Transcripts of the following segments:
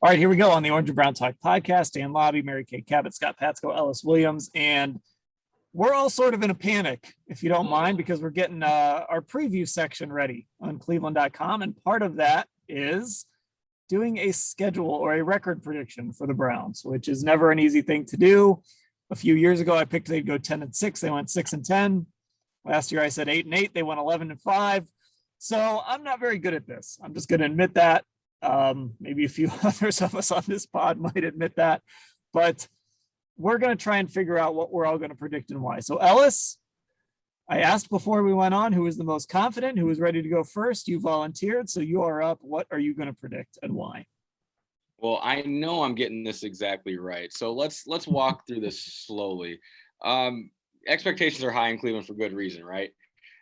All right, here we go on the Orange and Brown Talk podcast. Dan Labbe, Mary Kay Cabot, Scott Patsko, Ellis Williams, and we're all sort of in a panic, if you don't mind, because we're getting our preview section ready on cleveland.com, and part of that is doing a schedule or a record prediction for the Browns, which is never an easy thing to do. A few years ago, I picked they'd go 10-6. They went 6-10. Last year, I said 8-8. They went 11-5. So I'm not very good at this. I'm just going to admit that. Maybe a few others of us on this pod might admit that, but we're going to try and figure out what we're all going to predict and why. So Ellis, I asked before we went on who was the most confident, who was ready to go first. You volunteered, so you are up. What are you going to predict and why? Well, I know I'm getting this exactly right. So let's walk through this slowly. Expectations are high in Cleveland for good reason, right?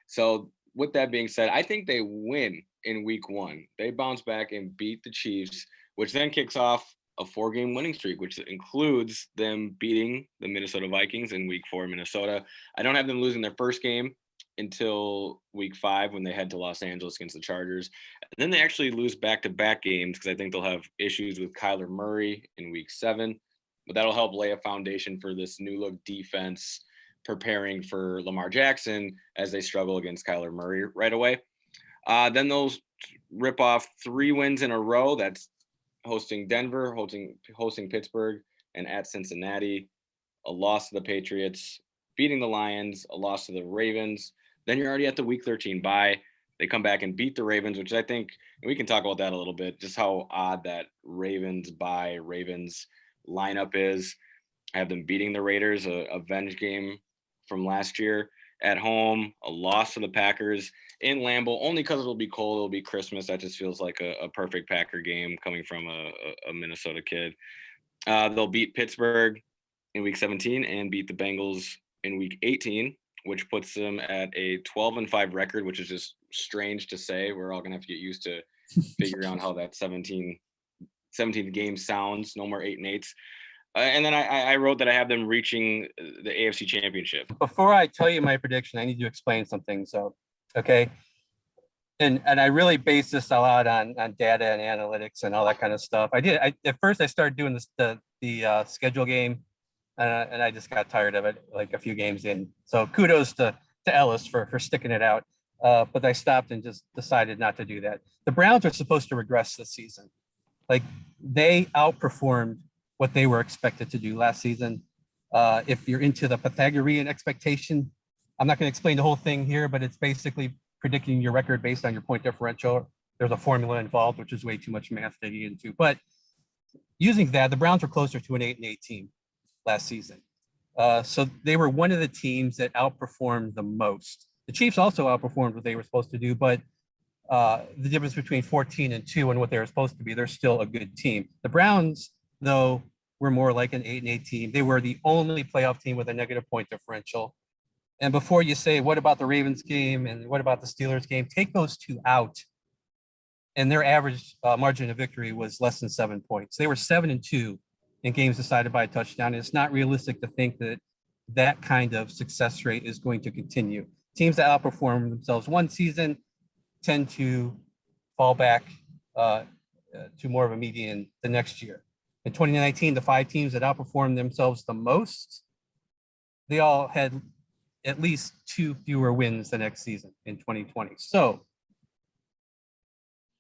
So with that being said, I think they win in week one. They bounce back and beat the Chiefs, which then kicks off a 4-game winning streak, which includes them beating the Minnesota Vikings in week 4 in Minnesota. I don't have them losing their first game until week 5 when they head to Los Angeles against the Chargers. And then they actually lose back-to-back games because I think they'll have issues with Kyler Murray in week 7. But that'll help lay a foundation for this new look defense preparing for Lamar Jackson as they struggle against Kyler Murray right away. Then they'll rip off 3 wins in a row. That's hosting Denver, hosting Pittsburgh, and at Cincinnati. A loss to the Patriots, beating the Lions, a loss to the Ravens. Then you're already at the week 13 bye. They come back and beat the Ravens, which I think we can talk about that a little bit, just how odd that Ravens lineup is. I have them beating the Raiders, a revenge game from last year at home, a loss to the Packers in Lambeau, only because it'll be cold, it'll be Christmas. That just feels like a perfect Packer game coming from a Minnesota kid. They'll beat Pittsburgh in week 17 and beat the Bengals in week 18, which puts them at a 12-5 record, which is just strange to say. We're all going to have to get used to figuring out how that 17th game sounds. No more 8-8s. And then I wrote that I have them reaching the AFC Championship. Before I tell you my prediction, I need to explain something. So, okay. And I really base this a lot on data and analytics and all that kind of stuff. At first I started doing the schedule game, and I just got tired of it like a few games in. So kudos to Ellis for sticking it out. But I stopped and just decided not to do that. The Browns are supposed to regress this season. Like, they outperformed what they were expected to do last season. If you're into the Pythagorean expectation, I'm not going to explain the whole thing here, but it's basically predicting your record based on your point differential. There's a formula involved, which is way too much math to get into. But using that, the Browns were closer to an 8-8 team last season. So they were one of the teams that outperformed the most. The Chiefs also outperformed what they were supposed to do, but the difference between 14-2 and what they were supposed to be, they're still a good team. The Browns, though, were more like an 8-8 team. They were the only playoff team with a negative point differential. And before you say, what about the Ravens game and what about the Steelers game, take those two out. And their average margin of victory was less than 7 points. They were 7-2 in games decided by a touchdown. And it's not realistic to think that that kind of success rate is going to continue. Teams that outperform themselves one season tend to fall back to more of a median the next year. In 2019, the 5 teams that outperformed themselves the most, they all had at least 2 fewer wins the next season in 2020. So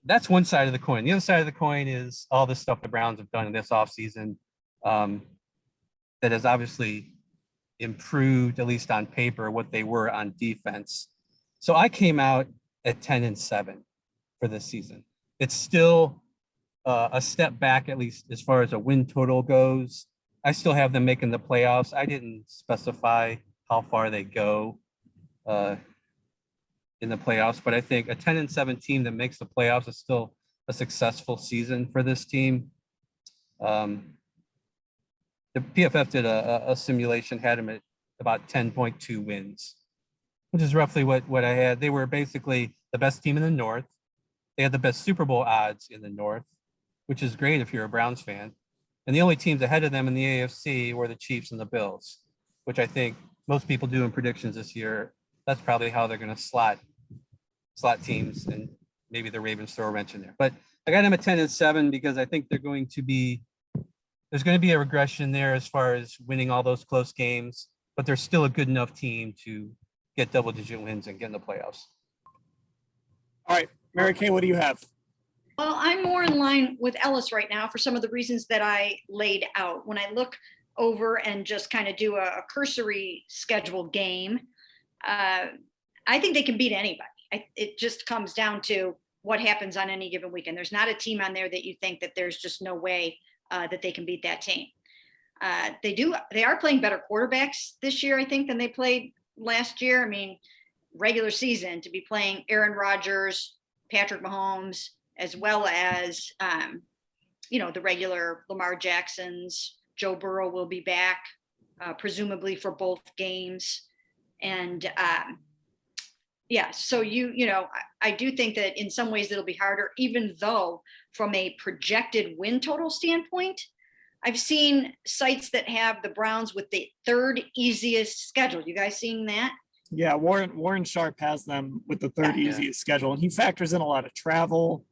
that's one side of the coin. The other side of the coin is all the stuff the Browns have done in this offseason that has obviously improved, at least on paper, what they were on defense. So I came out at 10-7 for this season. It's still a step back, at least as far as a win total goes. I still have them making the playoffs. I didn't specify how far they go in the playoffs, but I think a 10-7 team that makes the playoffs is still a successful season for this team. The PFF did a simulation, had them at about 10.2 wins, which is roughly what I had. They were basically the best team in the North. They had the best Super Bowl odds in the North, which is great if you're a Browns fan. And the only teams ahead of them in the AFC were the Chiefs and the Bills, which I think most people do in predictions this year. That's probably how they're going to slot teams, and maybe the Ravens throw a wrench in there. But I got them at 10-7 because I think there's going to be a regression there as far as winning all those close games, but they're still a good enough team to get double-digit wins and get in the playoffs. All right, Mary Kay, what do you have? Well, I'm more in line with Ellis right now for some of the reasons that I laid out. When I look over and just kind of do a cursory scheduled game, I think they can beat anybody. It just comes down to what happens on any given weekend. There's not a team on there that you think that there's just no way that they can beat that team. They are playing better quarterbacks this year, I think, than they played last year. I mean, regular season to be playing Aaron Rodgers, Patrick Mahomes, as well as, the regular Lamar Jacksons. Joe Burrow will be back, presumably for both games. And so I do think that in some ways it'll be harder, even though from a projected win total standpoint, I've seen sites that have the Browns with the third easiest schedule. You guys seeing that? Yeah, Warren Sharp has them with the third easiest schedule, and he factors in a lot of travel.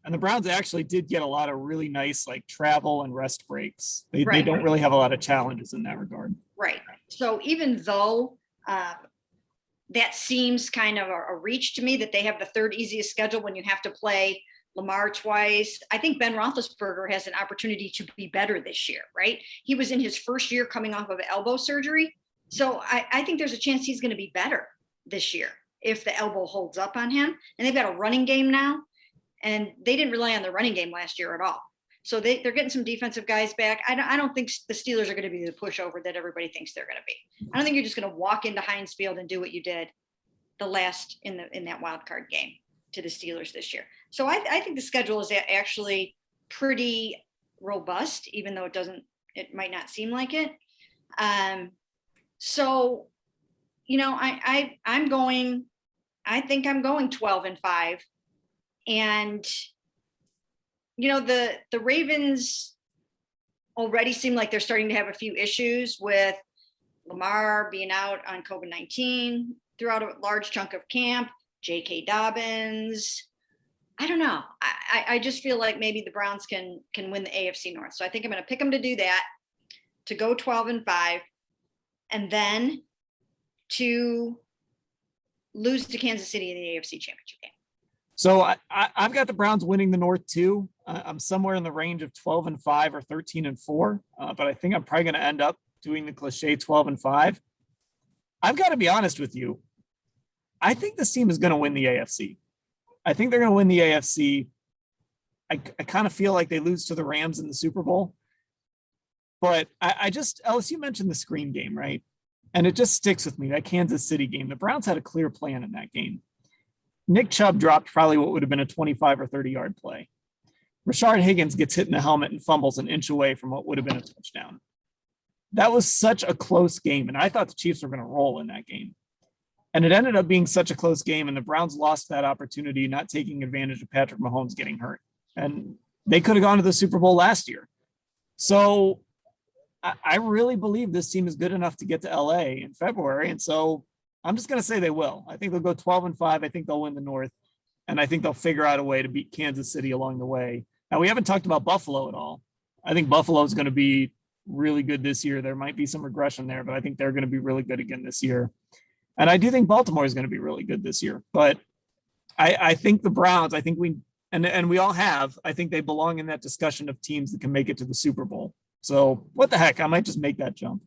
And the Browns actually did get a lot of really nice travel and rest breaks. They don't really have a lot of challenges in that regard. Right. So even though that seems kind of a reach to me that they have the third easiest schedule when you have to play Lamar twice, I think Ben Roethlisberger has an opportunity to be better this year, right? He was in his first year coming off of elbow surgery. So I think there's a chance he's going to be better this year if the elbow holds up on him. And they've got a running game now. And they didn't rely on the running game last year at all. So they're getting some defensive guys back. I don't think the Steelers are going to be the pushover that everybody thinks they're going to be. I don't think you're just going to walk into Heinz Field and do what you did in that wild card game to the Steelers this year. So I think the schedule is actually pretty robust, even though it might not seem like it. I think I'm going 12-5. And, the Ravens already seem like they're starting to have a few issues with Lamar being out on COVID-19 throughout a large chunk of camp, J.K. Dobbins. I don't know. I just feel like maybe the Browns can win the AFC North. So I think I'm going to pick them to do that, to go 12-5, and then to lose to Kansas City in the AFC Championship game. So I've got the Browns winning the North too. I'm somewhere in the range of 12-5 or 13-4, but I think I'm probably going to end up doing the cliche 12-5. I've got to be honest with you. I think this team is going to win the AFC. I think they're going to win the AFC. I kind of feel like they lose to the Rams in the Super Bowl. But Ellis, you mentioned the screen game, right? And it just sticks with me, that Kansas City game. The Browns had a clear plan in that game. Nick Chubb dropped probably what would have been a 25 or 30-yard play. Rashard Higgins gets hit in the helmet and fumbles an inch away from what would have been a touchdown. That was such a close game, and I thought the Chiefs were going to roll in that game. And it ended up being such a close game, and the Browns lost that opportunity, not taking advantage of Patrick Mahomes getting hurt. And they could have gone to the Super Bowl last year. So I really believe this team is good enough to get to LA in February, and so I'm just going to say they will. I think they'll go 12-5. I think they'll win the North, and I think they'll figure out a way to beat Kansas City along the way. Now, we haven't talked about Buffalo at all. I think Buffalo is going to be really good this year. There might be some regression there, but I think they're going to be really good again this year. And I do think Baltimore is going to be really good this year. But I think the Browns, I think we all have, I think they belong in that discussion of teams that can make it to the Super Bowl. So what the heck? I might just make that jump.